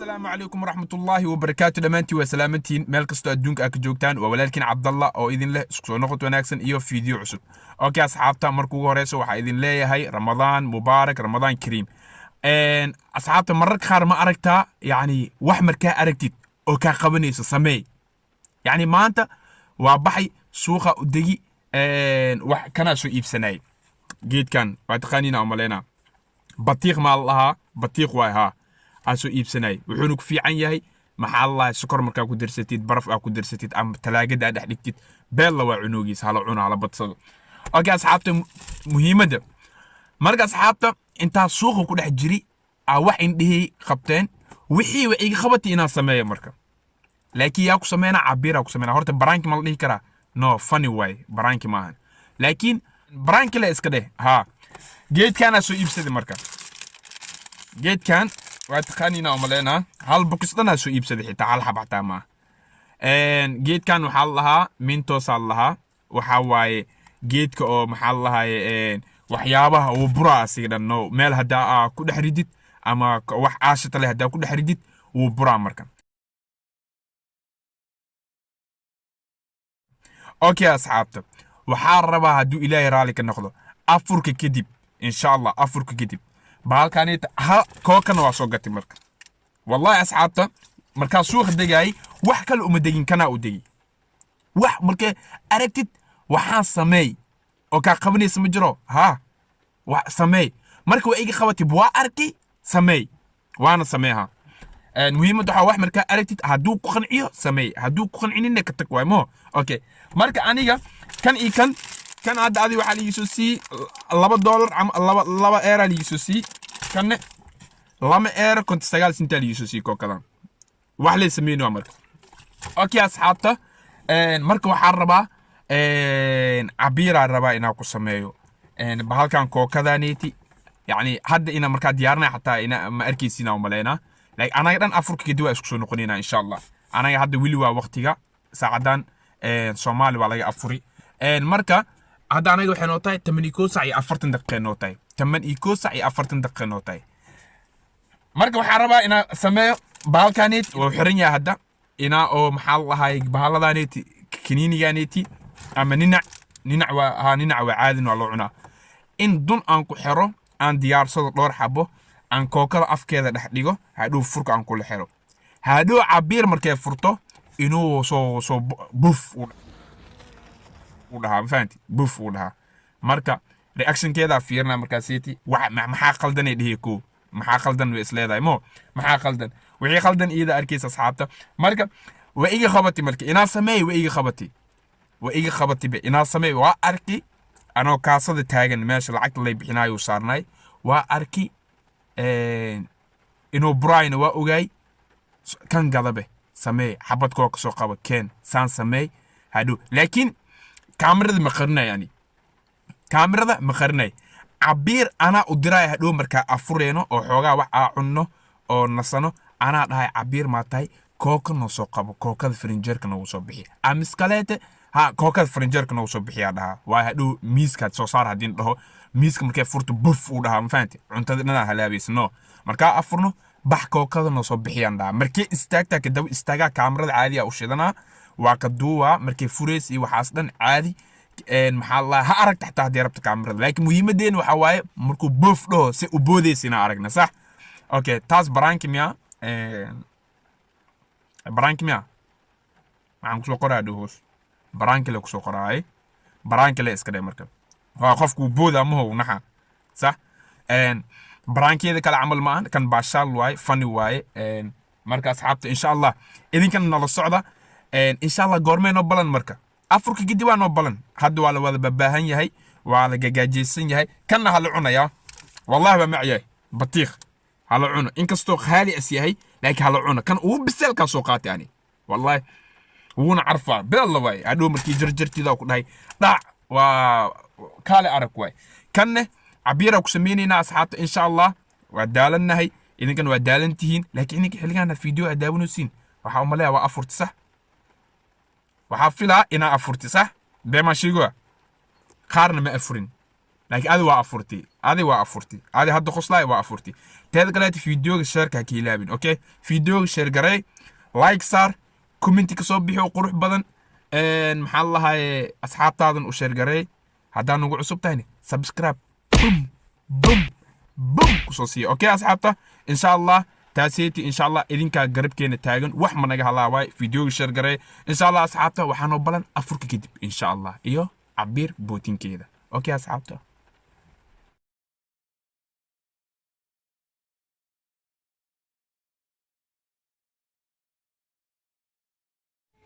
السلام عليكم ورحمة الله وبركاته دمانتي وسلامتين مeel kastoo adduunka aad ka joogtaan waa walaalkiin Cabdalla oo idin leh isku soo noqod wanaagsan iyo fiideo cusub okay asxaabta markuu ugu horeyso waxa idin leeyahay Ramadaan Mubaarak Ramadaan Kariim asxaabta mararka qaar ma aragtaa yani wax markaa aragtid oo ka qabanayso sameey yani maanta waa baxay suuqa u dagi wax kana soo iibsanay geedkan waa taqaaniina umaleena batiiq ma laha batiiq waa ha aso iibsanay wuxuu ku fiican yahay maxaa Allah sokor markaa ku dirsatid baraf ku dirsatid am talaagada dhex dhigtid beel la waa cunugiis hala cuna hala badsado okay asxaabta muhiimada marka asxaabta inta suuqa ku dhex jiri wax indhihi qabteen wixii way iga qabatay inaan sameeyo marka laakiin yaa ku sameeyna cabira ku sameeyna horta baraanki ma la dhihi karaa no funny way baraanki maahan laakiin baraanki la iska dheh ha geedkan soo iibsaday marka geedkan واتقانينا وملينا هالبوكس دنا سو يبسد حتى على حبعتا ما جيدكان وحال لها من توصل لها وحاواي جيدك او محل لها وحيابها وبرا سيدا نو ميل هدا كود حريدت اما wax aashata leh hada ku dhaxridid uu bura markan okay asxaabta waxa rabaa haduu ilaahay raali ka noqdo afurka kadib insha Allah afurka kadib baalkaanita ha kookana waa soo gatay marka wallahi asxaabta marka suuq degay wax kale uma degin kana u degi wax marka aragtid waxaan sameey oo ka qabanaysa ma jiro ha wax sameey marka waa iga qabatay baa arki sameey waana sameeha muhiimadu waxa wax marka aragtid haduu ku qanciyo sameey haduu ku qancinina ka tag way mo okay marka aniga kan hadda adi waxa la iisoo si $2 ama €2 la iisoo si kan €2 كنت 9 سنت la iisoo si kookada wax la sameeyno marka okay asxaabta marka waxa rabaa cabira rabaa inaa ku sameeyo bahalkan kookadaaniti yani hadda ina marka diyaarnaa hatta ina ma arkiisina umaleena like anaga dhan afurka kadib waa isku soo noqonina insha Allah anaga hadda wili waa waqtiga saacadan Soomaali waa laga afuri marka هذا أنا يروح نوتاي تمنيكو ساعي أفرتن دقيقة نوتاي تمنيكو ساعي أفرتن دقيقة نوتاي مركب حربا إنا سماه بالكانيت وحرنيا هذا إنا أو محل هاي بهالدانيتي كنيني جانيتي أما ننع وعادن والله إن دون أنكو حرو أن ديار صوت لور حبه أن كوكر أفكار ده حديقه هادو فرق أن كل حرو هادو عبير مركب فرطه إنه so بوف ودها فهمتي بوف ودها marka reaction keeda fiirna marka seeti maxaa qaldan ee dhihiku maxaa qaldan way isleedahay mo maxaa qaldan wixii qaldan iyada arkaysa asxaabta marka way iga qabatay marka ina sameey way iga qabatay be ina sameey waa arki anoo kaasada taagan meesha lacag lay bixinayo saarnay waa arki inuu Brian waa ogay kan gadabe sameey xabad koo ka soo qaba keen san sameey hadu laakiin كاميرا مقرنة يعني كاميرا مقرنة عبير أنا أدري هدو مركا أفرينو أو حوجا وعانو أو نصنو أنا ده عبير ما تاي كوكا نصقب كوكا فرنجر كنا وصبحي أمسكالته ها كوكا فرنجر كنا وصبحي هذا وهدو ميسكات صار هدين له ميسك مركا فرت بوف وده مفهمتي عندنا هلابيس نو مركا أفرنو بح كوكا نصبحي عندها مركا استاجتا كده استاجا كاميرا عادية أو شيء وكدوا مركي فوريس وحاسدن عادي maxaa Allah ha arag taxta hadii rabta kaamirada laakiin muhiimadeen waxa waaye markuu buuf dhaho si u boodeysiina aragna sax okay taas baraanki miya waxaan ku soo qoraa hoos baraanki la ku soo qoraay baraanki la iska dhay marka waa qofku booda ma hoo naxa sax baraankeeda kala amal ma kan baashaal waay funny waay marka asxaabta insha Allah idinkan nala socda إن شاء الله قرمي نوبلن مركا أفريقيا جدي ونوبلن هذا ولا ولا بباهن يهي وعلى جاجيسين يهي كنا هالعنا يا والله بمعي بطيخ هالعنا إنك استوق هالي أسيهي لكن هالعنا كان وبسال كسوقات يعني والله ونا عرفة بالله واي هذا مركي جرجرتي ذا وكل هاي ضاع وكالي أرك واي كنا عبيرة وكسميني ناس حتى إن شاء الله ودالنا هي إذا كانوا ودالن تهين لكن إنك حلقنا الفيديو أداونو سين وحاول ملاها وأفرت صح وحافلها إنا أفرتي صح بما شيقوا قارن ما أفرين laakiin adi waa afurtay adi hadda qoslaay waa afurtay teeda kaleeta fiidiyooga sheerka ka ilaabin okay fiidiyooga sheer garay like saar comment ka soo bixi qurux badan maxaa la lahaye asxaabtaadan u sheer garay haddaan nagu cusub tahayna subscribe bum kusoo siiya okay asxaabta insha allah taasiytii insha allah idinkaa garabkeena taagan wax ma naga halaaway fiidiyooga sheer garay insha allah asxaabta waxaanoo balan afurka kadib insha allah iyo cabiir bootinkeeda okay asxaabta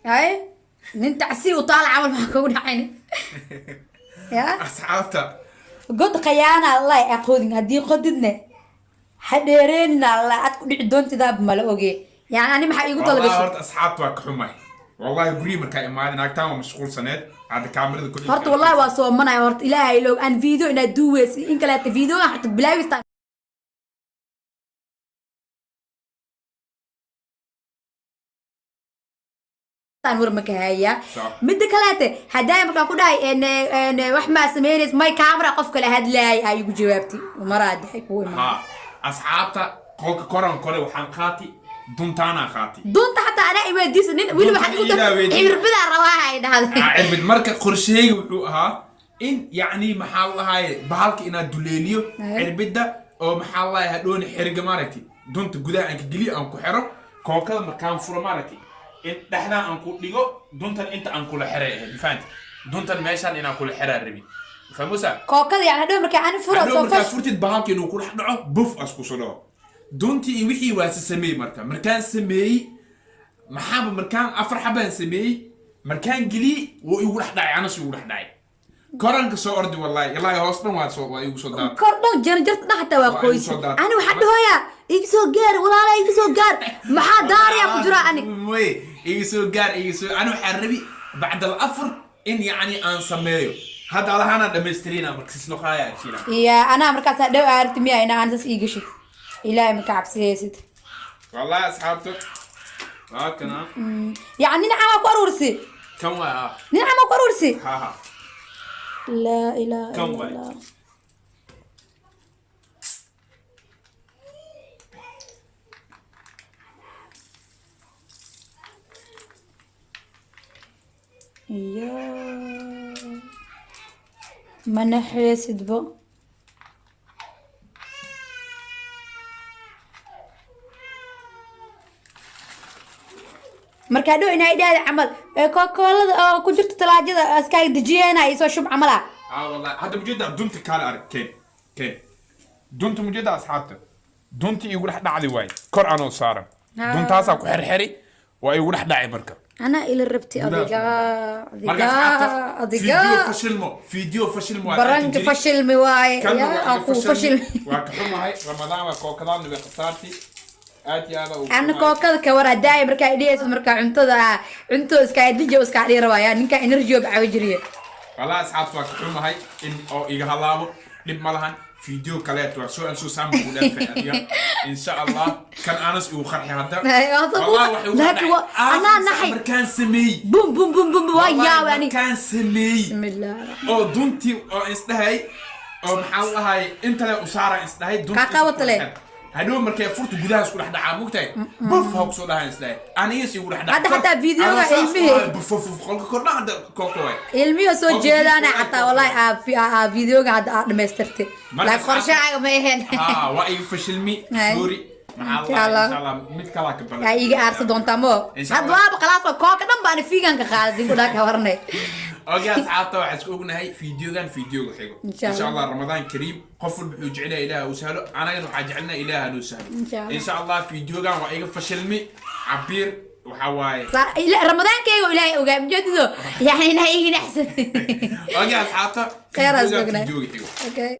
هاي انت عسي وطالع عمل ما كون عيني يا asxaabta قد قيانا الله يقودن هدي قددنا حديرنا الله عاد كدي دونتي داب ما لا اوغي يعني انا ما حيغو والله طلبش horta asxaabta waa ka xumay والله guri markaa imaadin agtaan waa mashquul saneed hadda kaamirada ku horta wallahi waa soo manay horta ilaahay loo aan video ina duweys in kala ta video hatta bilaawista aan war makahaya mid kaleete haday markaa ku dhahay en wax ma sameeynaysa may camera qof kale hadlaay ay ugu jawaabtay maraad ay ku imaan ha asxaabta qolka koran kale waxaan qaati duntaana qaati dunta hatta ana iweydiis nin wili waxa igu dabay irbida rawaaha ay dhahday irbid marka qorsheeyay wuxuu ahaa in yaani maxaa lahaay bahalka ina duleeliyo irbida oo maxaa lahaay hadhooni xiriga maaragtay dunta gudaha aan ka geliyo aan ku xiro kookada markaan furo maaragtay dhexda aan ku dhigo duntan inta aan kula xiray faant duntan meeshan ina kula xiraa rabi famusa kookada yani hadhow markaa aan furo soo fash furtid bahalka inuu kula dhaco buf asku soo dhaco dunti wixii waa sameey markaan sameey maxaa markaan afar xabaan sameey markaan gili oo igu dhaxdhay ana soo dhaxdhay koranka soo ordi wallahi ilaahay hoostan waa soo waa igu soo daa kordho janjarta dhaxta waa qoys ani waxa dhahaya igu soo gaar walaala igu soo gaar maxaa daariya ku jira ani way igu soo gaar ani waxa rabi bacda al-afr in yani aan sameeyo hada allahana dhameystirina markaas loo qaaya jira ya ana markaas dhaw aarti miya ina aan sas iigashi ilaahay ma ka cabsiyaysid wallahi asxaabtu waakana يعني نعم قرورسي كم نعم قرورسي ها لا اله الا الله يا من حيسد بو marka dhow inay dhaad amal koolada oo ku jirto talaajada askay dajiyana ay soo shub amala والله هذا مجد دونت كان ارك كين دونت مجد اصحابته دونت يقول حد عادي واي كور انا صار دونت تاسا ku xirxiri waa igu dhaxdhacay marka ana ila rabti adiga فيديو فشلمو برنك فشلمي واي يا اكو فشل وكحمهاي رمضان وكوكدان نبي قصارتي أنا كوكا كورا داي مركا إديس مركا عنتو إسكا إدجو إسكا علي روايا نكا إنرجيو بعوجريه والله أصحاب توقعهم هاي إن أو إيجا هلاو لب ملهن فيديو كلات وشو أنسو سام بقولان إن شاء الله كان أنس يوخرحي هذا والله لكن أنا نحي مركان سمي بوم بوم بوم بوم ويا يعني مركان سمي بسم الله أو دونتي أو إنستهاي أو محاولة هاي أنت لا أسارة إنستهاي دونتي كاكا وطلع هادو مركي فرتو غداس كل حدا عاموقتاي بف هوك سو دهان اسلاي انا يسي ور حدا هذا حتى فيديو علمي بف خلق كورنا هذا كوكوي علمي سو جيدانا حتى والله في فيديو هذا دمسترتي لا قرشاغ ما هين ها واي فشلمي سوري مع الله ان شاء الله مid kala ka balan ay iga aarsa doontaa mo had waaba khalaas kooka dhan baan fiigan ka qaadin ku dhaaka warnay اوكي اصحابته waxaan isku ognahay fiidiyogan fiidiyoga xigo insha Allah Ramadan Kareem qof walba wuxuu jecel yahay Ilaahay uu sahlo anagana waxa jecelnaa Ilaahay uu sahlo insha Allah fiidiyogan waa iga fashilmi cabir waxa waaye Ramadan keego Ilaahay ogaa mujadido yani inay iga naxsan اوكي اصحابته خير اسبقنا اوكي